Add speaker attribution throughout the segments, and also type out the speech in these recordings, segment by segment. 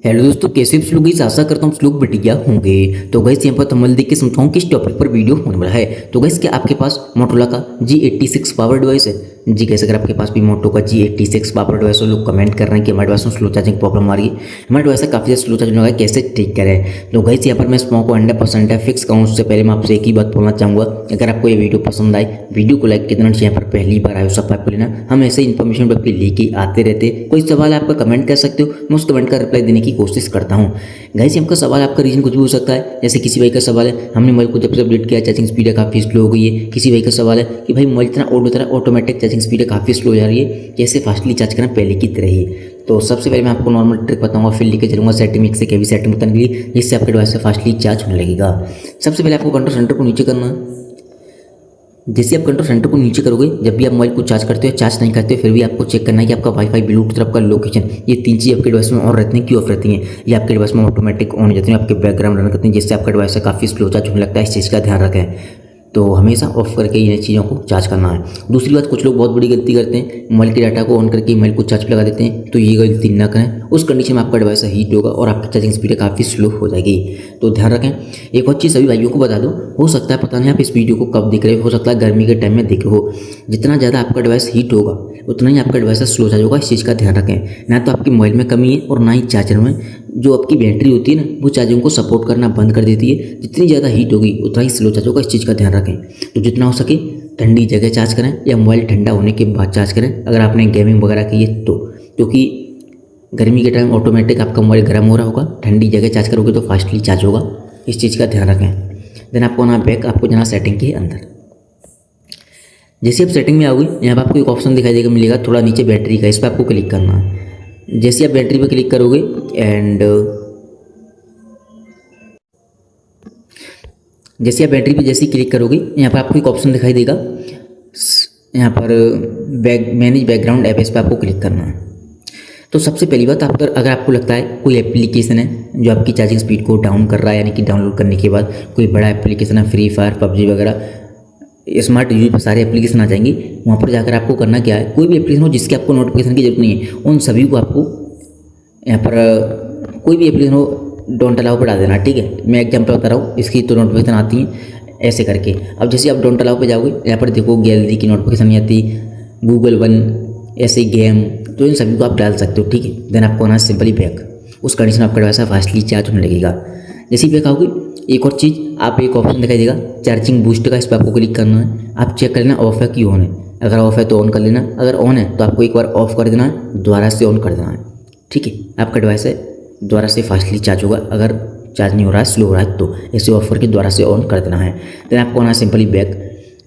Speaker 1: Hello दोस्तों, कैसे आप लोग? आशा करता हूँ लोग बढ़िया होंगे। तो गैस यहाँ पर थंबनेल देख के समझाऊँ किस टॉपिक पर वीडियो होने वाला है। तो गैस क्या आपके पास मोटोरोला का G86 पावर डिवाइस है? जी गैस, अगर आपके पास भी मोटो का G86 पावर डिवाइस हो, लोग कमेंट कर रहे हैं कि हमारे डिवाइस में स्लो चार्जिंग प्रॉब्लम आ रही है, हमारे डिवाइस से काफ़ी ज़्यादा स्लो चार्जिंग होगा, कैसे ठीक करें। तो गैस यहाँ पर मैं स्मॉक को 100% है फिक्स कहूँ, उससे पहले मैं आपसे एक ही बात बोलना चाहूँगा, अगर आपको ये वीडियो पसंद आए, वीडियो को लाइक कितना यहाँ पर पहली बार आए हो सब्सक्राइब कर लेना। हम ऐसे इन्फॉर्मेशन पर लेके आते रहते। कोई सवाल है आपका, कमेंट कर सकते हो, मैं उस कमेंट का रिप्लाई देने की कोशिश करता हूँ। गाइस आपका सवाल, आपका रीजन कुछ भी हो सकता है। जैसे किसी भाई का सवाल है, हमने मोबाइल को जब से अपडेट किया चार्जिंग स्पीड काफ़ी स्लो हो गई है। किसी भाई का सवाल है कि भाई मोबाइल इतना ओल्ड होता है, ऑटोमेटिक चार्जिंग स्पीड काफ़ी स्लो हो जा रही है, कैसे फास्टली चार्ज करना पहले की तरह ही। तो सबसे पहले मैं आपको नॉर्मल ट्रिक बताऊंगा, फिर लेके चलूँगा सेटिंग एक से केवी सेटिंग बताने के लिए, जिससे आपके डिवाइस से फास्टली चार्ज होने लगेगा। सबसे पहले आपको कंट्रोल सेंटर को नीचे करना है। जैसे आप कंट्रोल सेंटर को नीचे करोगे, जब भी आप मोबाइल को चार्ज करते हो, चार्ज नहीं करते हो, फिर भी आपको चेक करना है कि आपका वाईफाई, ब्लूटूथ, आपका लोकेशन, ये तीन चीज़ आपके डिवाइस में ऑन रहती हैं। क्यों ऑफ रहती हैं? ये आपके डिवाइस में ऑटोमेटिक ऑन हो जाती हैं, आपके बैकग्राउंड रन करती हैं, जिससे आपका डिवाइस काफ़ी स्लो चार्ज होने लगता है। इस चीज़ का ध्यान रखें। तो हमेशा ऑफ करके इन चीज़ों को चार्ज करना है। दूसरी बात, कुछ लोग बहुत बड़ी गलती करते हैं, मोबाइल के डाटा को ऑन करके मोबाइल को चार्ज पे लगा देते हैं, तो ये गलती ना करें। उस कंडीशन में आपका डिवाइस हीट होगा और आपकी चार्जिंग स्पीड काफ़ी स्लो हो जाएगी। तो ध्यान रखें। एक और चीज़ सभी भाइयों को बता दो, हो सकता है पता नहीं आप इस वीडियो को कब देख रहे हो सकता है गर्मी के टाइम में देखे हो। जितना ज़्यादा आपका डिवाइस हीट होगा, उतना ही आपका डिवाइस स्लो चार्ज होगा। इस चीज़ का ध्यान रखें। ना तो आपकी मोबाइल में कमी है और ना ही चार्जर में। जो आपकी बैटरी होती है ना, वो चार्जिंग को सपोर्ट करना बंद कर देती है। जितनी ज़्यादा हीट होगी उतना ही स्लो चार्ज होगा। इस चीज़ का ध्यान रखें। तो जितना हो सके ठंडी जगह चार्ज करें या मोबाइल ठंडा होने के बाद चार्ज करें, अगर आपने गेमिंग वगैरह की है तो। क्योंकि गर्मी के टाइम ऑटोमेटिक आपका मोबाइल गर्म हो रहा होगा, ठंडी जगह चार्ज करोगे तो फास्टली चार्ज होगा। इस चीज़ का ध्यान रखें। देन आपको आना बैक, आपको जाना सेटिंग के अंदर। जैसे आप सेटिंग में आओगे, यहाँ पर आपको एक ऑप्शन दिखाई देगा, मिलेगा थोड़ा नीचे बैटरी का, इस पर आपको क्लिक करना है। जैसे आप बैटरी पर क्लिक करोगे एंड जैसे आप बैटरी पे जैसे ही क्लिक करोगे, यहाँ पर आपको एक ऑप्शन दिखाई देगा, यहाँ पर मैनेज बैकग्राउंड ऐप, इस पर आपको क्लिक करना है। तो सबसे पहली बात, आप अगर आपको लगता है कोई एप्लीकेशन है जो आपकी चार्जिंग स्पीड को डाउन कर रहा है, यानी कि डाउनलोड करने के बाद कोई बड़ा एप्लीकेशन है, फ्री फायर, पबजी वगैरह, स्मार्ट यूज पर सारे एप्लीकेशन आ जाएंगे। वहाँ पर जाकर आपको करना क्या है, कोई भी एप्लीकेशन हो जिसकी आपको नोटिफिकेशन की जरूरत नहीं है, उन सभी को आपको यहाँ पर कोई भी एप्लीकेशन हो डोंट अलाउ पर डाल देना। ठीक है, मैं एग्जाम्पल बता रहा हूँ, इसकी तो नोटिफिकेशन आती है ऐसे करके। अब जैसे आप डोंट अलाउ पे जाओगे, यहाँ पर देखो गैलरी की नोटिफिकेशन नहीं आती, गूगल वन, ऐसे गेम, तो इन सभी को आप डाल सकते हो। ठीक है, देन आपको आना सिंपली बैक। उस कंडीशन में आपका डिवाइस फास्टली चार्ज होने लगेगा। जैसे ही बैक आओगे, एक और चीज़, आप एक ऑप्शन दिखाई देगा चार्जिंग बूस्ट का, इस पर आपको क्लिक करना है। आप चेक कर लेना ऑफ है कि ऑन है। अगर ऑफ है तो ऑन कर लेना, अगर ऑन है तो आपको एक बार ऑफ कर देना है, दोबारा से ऑन कर देना है। ठीक है, आपका डिवाइस है दोबारा से फास्टली चार्ज होगा। अगर चार्ज नहीं हो रहा है, स्लो हो रहा है, तो ऐसे ऑफ करके दोबारा से ऑन कर देना है। देन आपको आना सिंपली बैक।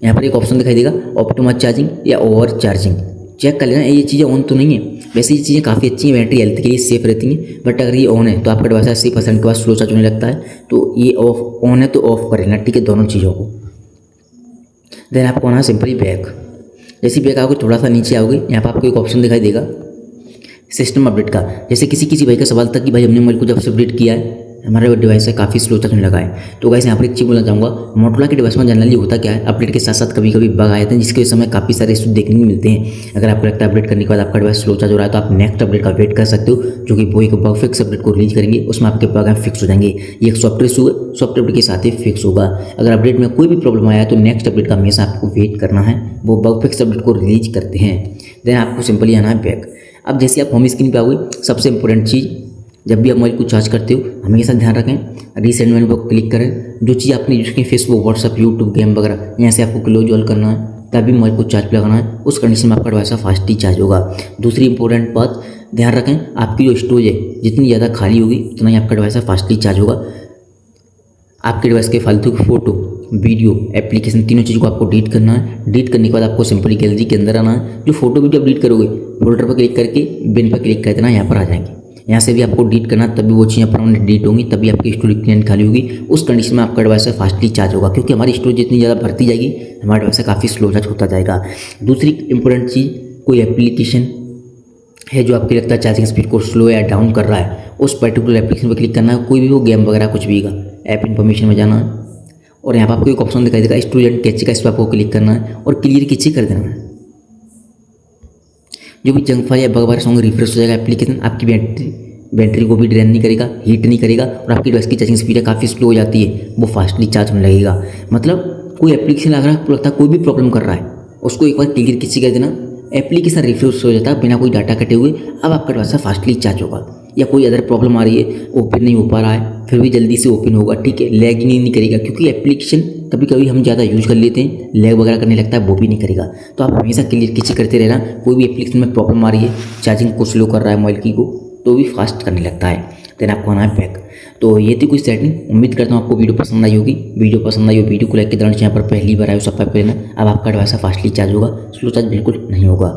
Speaker 1: यहाँ पर एक ऑप्शन दिखाई देगा ऑप्टिमम चार्जिंग या ओवर चार्जिंग, चेक कर लेना ये चीज़ें ऑन तो नहीं है। वैसे ये चीज़ें काफ़ी अच्छी हैं, बैटरी हेल्थ के लिए सेफ रहती हैं, बट अगर ये ऑन है तो आपका डिवाइस 80% के बाद स्लो चार्ज होने लगता है। तो ये ऑफ ऑन है तो ऑफ कर लेना। ठीक है, दोनों चीज़ों को। देन आपको आना सिंपली बैक। जैसे बैक आओगे, थोड़ा सा नीचे आओगे, यहाँ पर आपको एक ऑप्शन दिखाई देगा सिस्टम अपडेट का। जैसे किसी भाई का सवाल था कि भाई हमने मोबाइल को जब से अपडेट किया है हमारा डिवाइस है काफ़ी स्लो चलने लगा है। तो गाइस यहाँ पर एक चीज़ बोलना चाहूँगा, मोटोरोला के डिवाइस में जनरली होता क्या है, अपडेट के साथ साथ कभी कभी बग आए थे, जिसके वजह से हमें काफ़ी सारे इशू देखने को मिलते हैं। अगर आपको लगता है अपडेट करने के बाद आपका डिवाइस स्लो चार्ज हो रहा है, तो आप नेक्स्ट अपडेट का वेट कर सकते हो, जो कि वो एक बग फिक्स अपडेट को रिलीज करेंगे, उसमें आपके बग फिक्स हो जाएंगे। ये एक सॉफ्टवेयर इशू है, सॉफ्टवेयर अपडेट के साथ ही फिक्स होगा। अगर अपडेट में कोई भी प्रॉब्लम आया है तो नेक्स्ट अपडेट का हमेशा आपको वेट करना है, वो बग फिक्स अपडेट को रिलीज करते हैं। देन आपको सिंपली आना है बैक। अब जैसे आप होम स्क्रीन पे आओगे, सबसे इंपॉर्टेंट चीज़, जब भी आप मोबाइल को चार्ज करते हो हमेशा ध्यान रखें रीसेंट मेनू पर क्लिक करें। जो चीज़ आपने यूज़ की, फेसबुक, व्हाट्सअप, यूट्यूब, गेम वगैरह, यहाँ से आपको क्लोज ऑल करना है, तभी मोबाइल को चार्ज पे लगाना है। उस कंडीशन में आपका डिवाइस फास्टली चार्ज होगा। दूसरी इंपॉर्टेंट बात, ध्यान रखें आपकी जो स्टोरेज है जितनी ज़्यादा खाली होगी उतना ही आपका डिवाइस फास्टली चार्ज होगा। आपके डिवाइस के फालतू की फोटो, वीडियो, एप्लीकेशन, तीनों चीज़ को आपको डिलीट करना है। डिलीट करने के बाद आपको सिंपली गैलरी के अंदर आना है। जो फोटो वीडियो आप डिलीट करोगे, फोल्डर पर क्लिक करके बिन पर क्लिक कर देना, यहाँ पर आ जाएंगे। यहाँ से भी आपको डिलीट करना, तभी वो चीज़ें परमानेंट डिलीट होंगी, तभी आपकी स्टोरेज क्लियर खाली होगी। उस कंडीशन में आपका डिवाइस फास्टली चार्ज होगा, क्योंकि हमारी स्टोरेज जितनी ज़्यादा भरती जाएगी हमारा डिवाइस काफ़ी स्लो चार्ज होता जाएगा। दूसरी इंपॉर्टेंट चीज़, कोई एप्लीकेशन है जो आपको लगता है चार्जिंग स्पीड को स्लो या डाउन कर रहा है, उस पर्टिकुलर एप्लीकेशन पर क्लिक करना है। कोई भी हो, गेम वगैरह कुछ भी का, ऐप इन्फॉर्मेशन में जाना है और यहाँ पर आपको एक ऑप्शन दिखाई देगा स्टूडेंट कैचे का, इस पर आपको क्लिक करना है और क्लियर कैचे कर देना है। जो भी जंक फाइल या बग वगैरह होंगे रिफ्रेश हो जाएगा एप्लीकेशन, आपकी बैटरी बैटरी को भी ड्रेन नहीं करेगा, हीट नहीं करेगा, और आपकी डिवाइस की चार्जिंग स्पीड है काफ़ी स्लो हो जाती है, वो फास्टली चार्ज होने लगेगा। मतलब कोई एप्लीकेशन अगर आपको लगता है कोई भी प्रॉब्लम कर रहा है, उसको एक बार क्लियर किसी कर देना, एप्लीकेशन रिफ्रेश हो जाता है बिना कोई डाटा कटे हुए। अब आपका डिवाइस फास्टली चार्ज होगा। या कोई अदर प्रॉब्लम आ रही है, ओपन नहीं हो पा रहा है, फिर भी जल्दी से ओपन होगा, ठीक है, लैग नहीं करेगा, क्योंकि एप्लीकेशन कभी कभी हम ज़्यादा यूज कर लेते हैं, लैग वगैरह करने लगता है, वो भी नहीं करेगा। तो आप हमेशा क्लियर किसी करते रहना। कोई भी एप्लीकेशन में प्रॉब्लम आ रही है, चार्जिंग को स्लो कर रहा है मोबाइल की को, तो भी फास्ट करने लगता है, देन आपको आना है बैक। तो ये थी कुछ सेटिंग। उम्मीद करता हूँ आपको वीडियो पसंद आई होगी। वीडियो पसंद आई हो, वीडियो को लाइक के दौरान यहाँ पर पहली बार आए हो सब्सक्राइब कर लेना। अब आपका डिवाइस फास्टली चार्ज होगा, स्लो चार्ज बिल्कुल नहीं होगा।